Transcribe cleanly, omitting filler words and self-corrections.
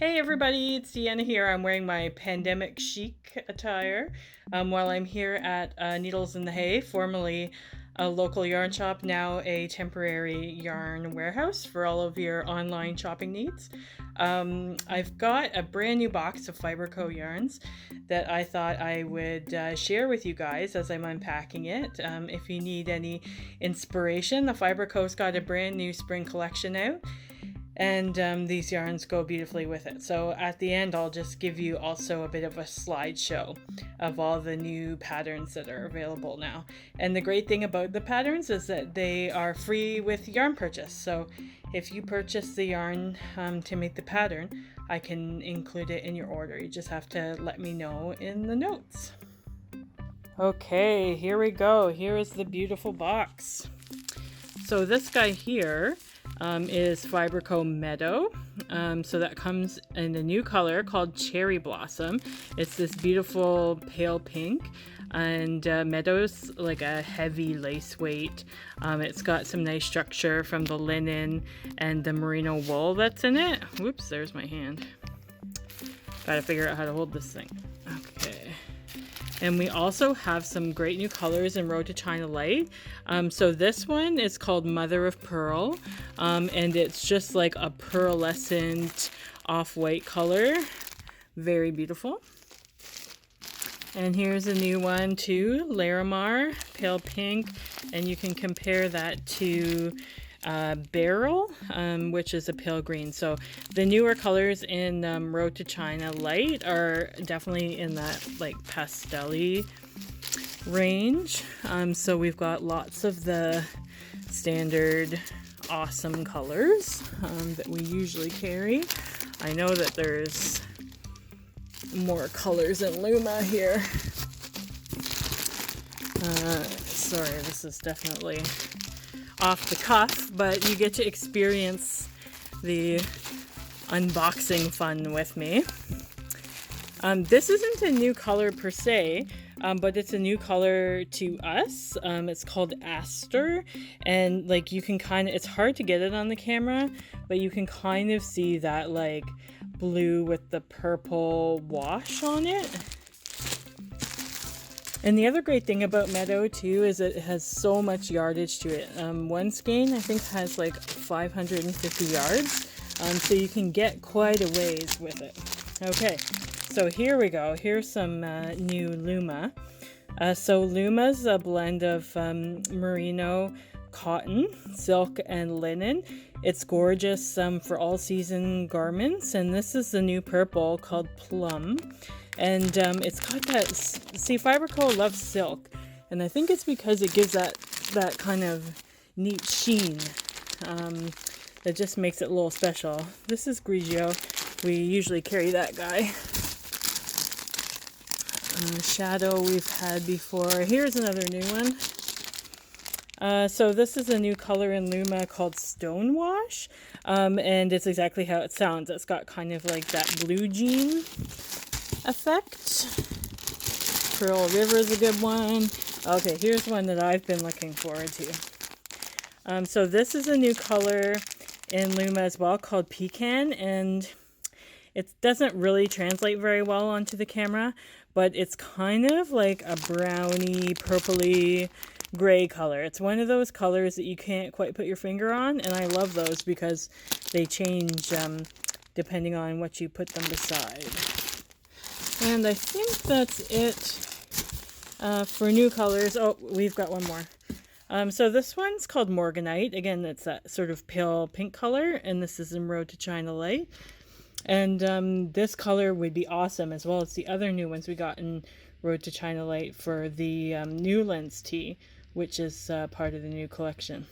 Hey everybody, it's Deanna here. I'm wearing my pandemic chic attire while I'm here at Needles in the Hay, formerly a local yarn shop, now a temporary yarn warehouse for all of your online shopping needs. I've got a brand new box of Fibre Co yarns that I thought I would share with you guys as I'm unpacking it. If you need any inspiration, the Fibre Co's got a brand new spring collection out. And these yarns go beautifully with it. So at the end, I'll just give you also a bit of a slideshow of all the new patterns that are available now. And the great thing about the patterns is that they are free with yarn purchase. So if you purchase the yarn to make the pattern, I can include it in your order. You just have to let me know in the notes. Okay, here we go. Here is the beautiful box. So this guy here is Fibre Co Meadow. So that comes in a new color called Cherry Blossom. It's this beautiful pale pink, and Meadow's like a heavy lace weight. It's got some nice structure from the linen and the merino wool that's in it. Whoops, there's my hand. Gotta figure out how to hold this thing. Okay. And we also have some great new colors in Road to China Light. So this one is called Mother of Pearl. And it's just like a pearlescent off-white color. Very beautiful. And here's a new one too, Larimar, pale pink. And you can compare that to Beryl, which is a pale green. So the newer colors in Road to China Light are definitely in that like pastel-y range. So we've got lots of the standard awesome colors that we usually carry. I know that there's more colors in Luma here. Sorry, this is definitely off the cuff, but you get to experience the unboxing fun with me. This isn't a new color per se, but it's a new color to us. It's called Aster, and like you can kind of, it's hard to get it on the camera, but you can kind of see that like blue with the purple wash on it. And the other great thing about Meadow too is it has so much yardage to it. One skein I think has like 550 yards, so you can get quite a ways with it. Okay, so here we go. Here's some new Luma. So Luma's a blend of merino, cotton, silk, and linen. It's gorgeous for all season garments, and this is the new purple called Plum. And it's got that, see, Fibre Co loves silk, and I think it's because it gives that kind of neat sheen that just makes it a little special. This is Grigio. We usually carry that guy. Shadow we've had before. Here's another new one. So this is a new color in Luma called Stonewash, and it's exactly how it sounds. It's got kind of like that blue jean effect. Pearl River is a good one. Okay, here's one that I've been looking forward to. So this is a new color in Luma as well called Pecan, and it doesn't really translate very well onto the camera, but it's kind of like a browny, purpley, gray color. It's one of those colors that you can't quite put your finger on, and I love those because they change depending on what you put them beside. And I think that's it for new colors. Oh, we've got one more. So this one's called Morganite. Again, it's that sort of pale pink color, and this is in Road to China Light. And this color would be awesome, as well as the other new ones we got in Road to China Light for the Newlands tee, which is part of the new collection.